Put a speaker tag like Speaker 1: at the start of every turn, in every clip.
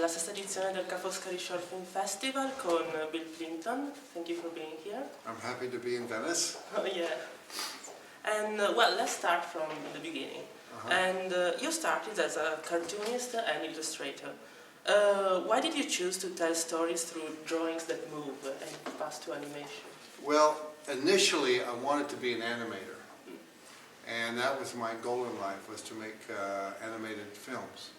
Speaker 1: alla sesta edizione del Ca' Foscari Short Film Festival con Bill Plympton. Thank you for being here.
Speaker 2: I'm happy to be in Venice.
Speaker 1: Oh yeah. And well, let's start from the beginning. And you started as a cartoonist and illustrator. Why did you choose to tell stories through drawings that move and pass to animation?
Speaker 2: Well, initially I wanted to be an animator. And that was my goal in life, was to make animated films.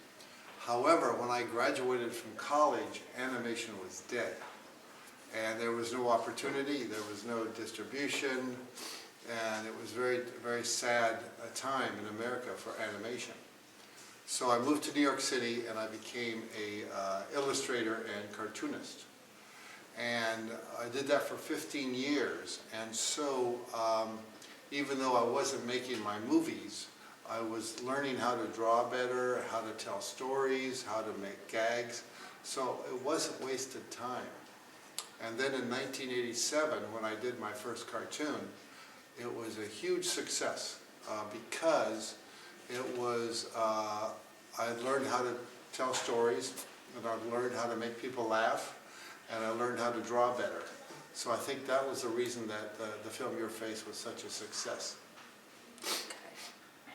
Speaker 2: However, when I graduated from college, animation was dead. And there was no opportunity, there was no distribution, and it was very sad time in America for animation. So I moved to New York City and I became a illustrator and cartoonist. And I did that for 15 years, and so even though I wasn't making my movies, I was learning how to draw better, how to tell stories, how to make gags, so it wasn't wasted time. And then in 1987, when I did my first cartoon, it was a huge success because it was, I learned how to tell stories, and I learned how to make people laugh, and I learned how to draw better. So I think that was the reason that the film Your Face was such a success.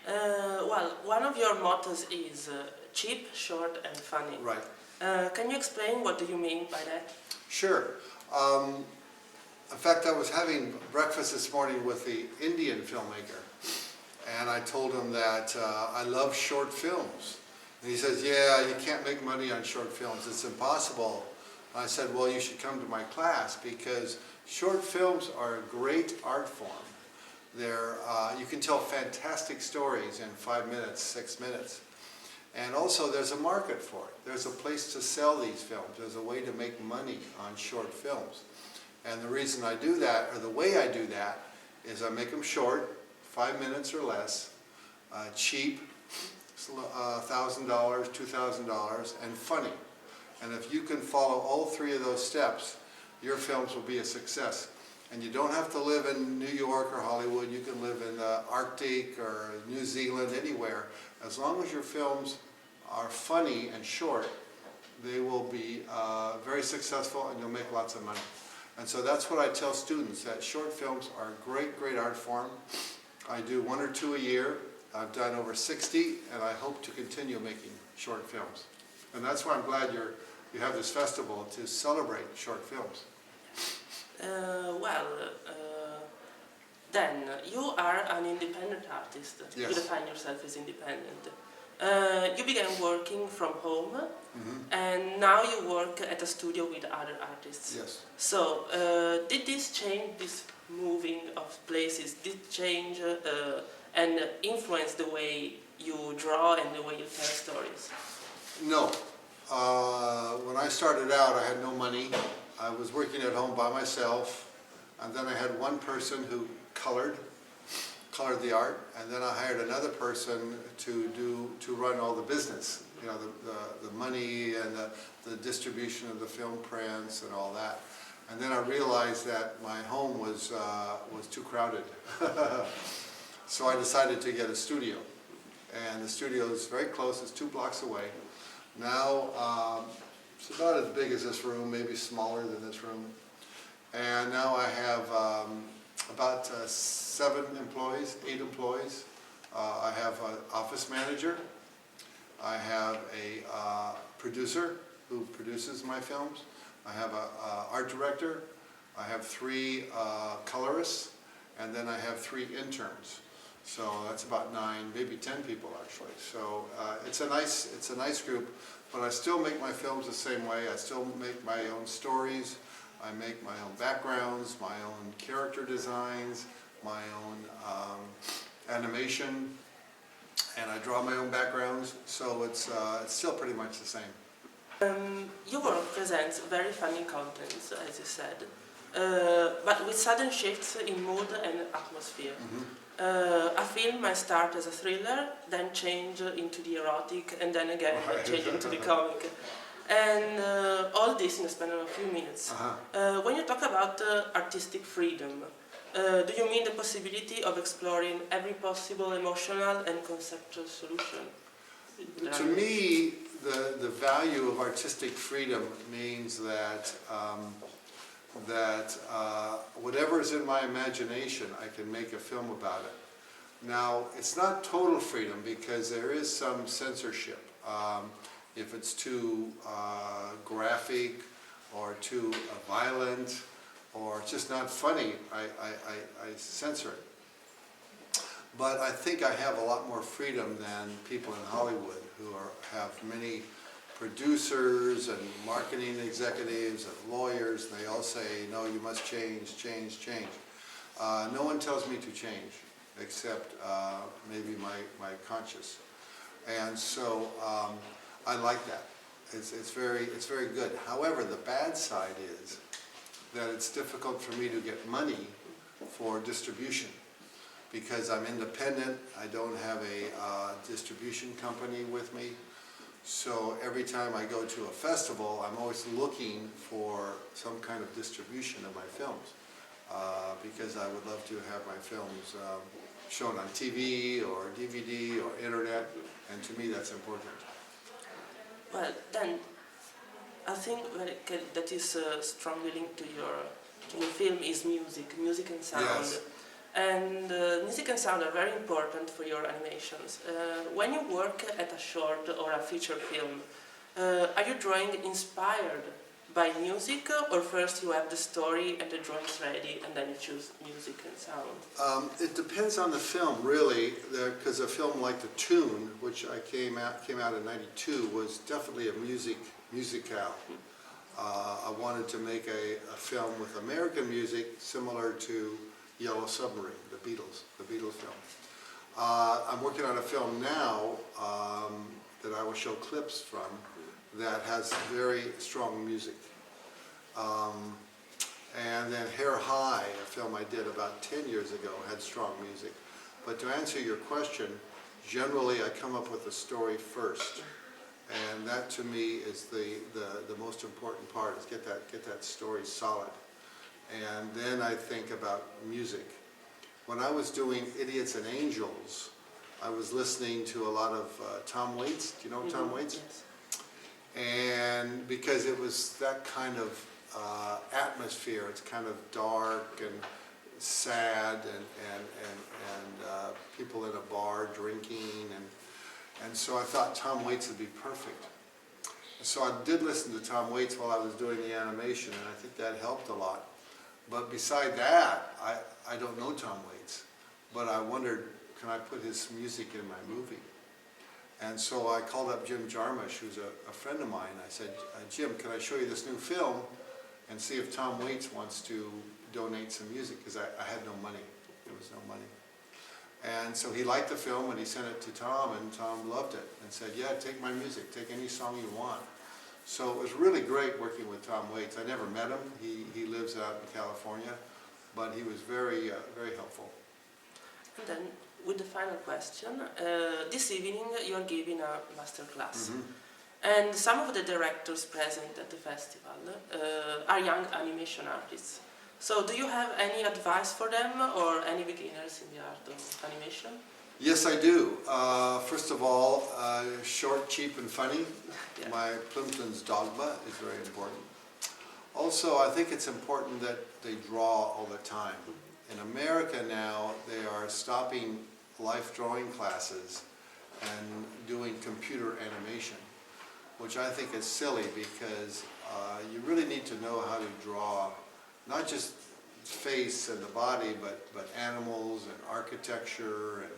Speaker 1: Well, one of your mottos is cheap, short and funny.
Speaker 2: Right.
Speaker 1: Can you explain what do you mean by that?
Speaker 2: Sure. In fact, I was having breakfast this morning with the Indian filmmaker, and I told him that I love short films. And he says, yeah, you can't make money on short films, it's impossible. I said, well, you should come to my class because short films are a great art form. You can tell fantastic stories in 5 minutes, 6 minutes. And also there's a market for it. There's a place to sell these films. There's a way to make money on short films. And the reason I do that, or the way I do that, is I make them short, 5 minutes or less, cheap, $1,000, $2,000, and funny. And if you can follow all three of those steps, your films will be a success. And you don't have to live in New York or Hollywood. You can live in the Arctic or New Zealand, anywhere. As long as your films are funny and short, they will be very successful and you'll make lots of money. And so that's what I tell students, that short films are a great art form. I do 1 or 2 a year. I've done over 60, and I hope to continue making short films. And that's why I'm glad you have this festival to celebrate short films.
Speaker 1: Then you are an independent artist.
Speaker 2: Yes.
Speaker 1: You define yourself as independent. You began working from home, and now you work at a studio with other artists.
Speaker 2: Yes.
Speaker 1: So, did this change, this moving of places, did it change and influence the way you draw and the way you tell stories?
Speaker 2: No. When I started out, I had no money. I was working at home by myself, and then I had one person who colored the art, and then I hired another person to run all the business, you know, the money and the distribution of the film prints and all that. And then I realized that my home was too crowded. So I decided to get a studio, and the studio is very close, it's 2 blocks away. Now, it's about as big as this room, maybe smaller than this room. And now I have about 7 employees, 8 employees. I have an office manager. I have a producer who produces my films. I have an art director. I have 3 colorists, and then I have 3 interns. So that's about 9, maybe 10 people actually. So it's a nice group, but I still make my films the same way. I still make my own stories. I make my own backgrounds, my own character designs, my own animation, and I draw my own backgrounds. So it's still pretty much the same.
Speaker 1: Your work presents very funny content, as you said, but with sudden shifts in mood and atmosphere. A film might start as a thriller, then change into the erotic, and then again change into the comic. And all this in a span of a few minutes. When you talk about artistic freedom, do you mean the possibility of exploring every possible emotional and conceptual solution?
Speaker 2: To me, the value of artistic freedom means that whatever is in my imagination, I can make a film about it. Now, it's not total freedom because there is some censorship. If it's too graphic or too violent or just not funny, I censor it. But I think I have a lot more freedom than people in Hollywood who have many producers and marketing executives and lawyers. They all say, no, you must change, change, change. No one tells me to change except maybe my conscience. And so I like that. It's very good. However, the bad side is that it's difficult for me to get money for distribution because I'm independent. I don't have a distribution company with me. So every time I go to a festival, I'm always looking for some kind of distribution of my films because I would love to have my films shown on TV or DVD or internet, and to me that's important.
Speaker 1: Well, then, I think that is strongly linked to your film is music and sound.
Speaker 2: Yes.
Speaker 1: And music and sound are very important for your animations. When you work at a short or a feature film, are you drawing inspired by music, or first you have the story and the drawings ready and then you choose music and sound?
Speaker 2: It depends on the film, really, because a film like The Tune, which came out in '92, was definitely a musicale. I wanted to make a film with American music similar to Yellow Submarine, the Beatles film. I'm working on a film now that I will show clips from that has very strong music. And then Hair High, a film I did about 10 years ago, had strong music. But to answer your question, generally I come up with a story first. And that to me is the most important part, is get that story solid. And then I think about music. When I was doing Idiots and Angels, I was listening to a lot of Tom Waits. Do you know Tom Waits?
Speaker 1: Yes.
Speaker 2: And because it was that kind of atmosphere, it's kind of dark and sad and people in a bar drinking, and so I thought Tom Waits would be perfect. So I did listen to Tom Waits while I was doing the animation, and I think that helped a lot. But beside that, I don't know Tom Waits, but I wondered, can I put his music in my movie? And so I called up Jim Jarmusch, who's a friend of mine. I said, Jim, can I show you this new film and see if Tom Waits wants to donate some music? Because I had no money. There was no money. And so he liked the film and he sent it to Tom, and Tom loved it and said, yeah, take my music, take any song you want. So it was really great working with Tom Waits. I never met him. He lives out in California, but he was very, very helpful.
Speaker 1: And then, with the final question, this evening you are giving a master class. And some of the directors present at the festival are young animation artists. So do you have any advice for them or any beginners in the art of animation?
Speaker 2: Yes, I do. First of all, short, cheap, and funny. Yeah. My Plympton's dogma is very important. Also, I think it's important that they draw all the time. In America now, they are stopping life drawing classes and doing computer animation, which I think is silly because you really need to know how to draw not just face and the body, but animals and architecture and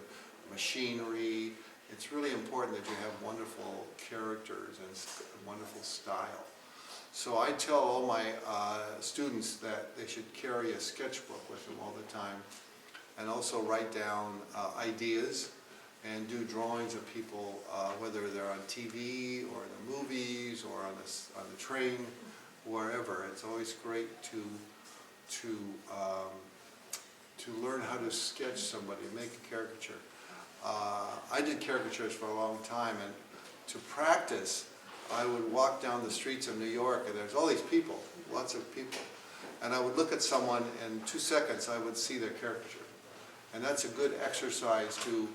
Speaker 2: machinery. It's really important that you have wonderful characters and wonderful style. So I tell all my students that they should carry a sketchbook with them all the time, and also write down ideas and do drawings of people, whether they're on TV or in the movies or on the train, wherever. It's always great to learn how to sketch somebody, make a caricature. I did caricatures for a long time, and to practice, I would walk down the streets of New York, and there's all these people, lots of people, and I would look at someone, and in 2 seconds I would see their caricature. And that's a good exercise to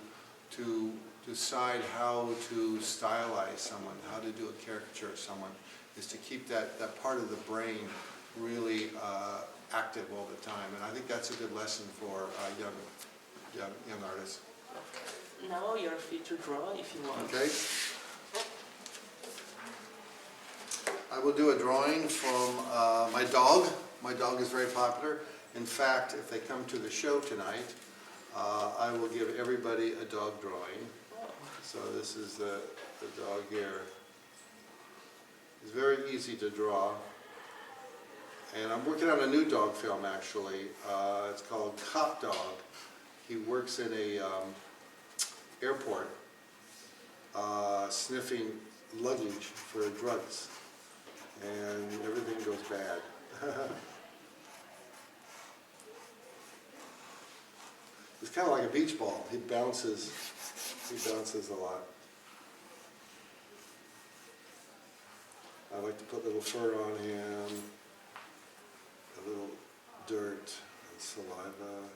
Speaker 2: decide how to stylize someone, how to do a caricature of someone, is to keep that part of the brain really active all the time. And I think that's a good lesson for young artists.
Speaker 1: Now you're free to draw if you want.
Speaker 2: Okay. I will do a drawing from my dog. My dog is very popular. In fact, if they come to the show tonight, I will give everybody a dog drawing. So this is the dog here. It's very easy to draw. And I'm working on a new dog film, actually. It's called Cop Dog. He works in a airport sniffing luggage for drugs. And everything goes bad. It's kind of like a beach ball. He bounces a lot. I like to put a little fur on him, a little dirt and saliva.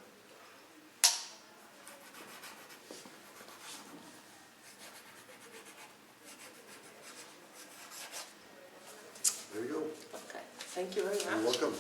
Speaker 2: There you go.
Speaker 1: Okay, thank you very much.
Speaker 2: You're welcome.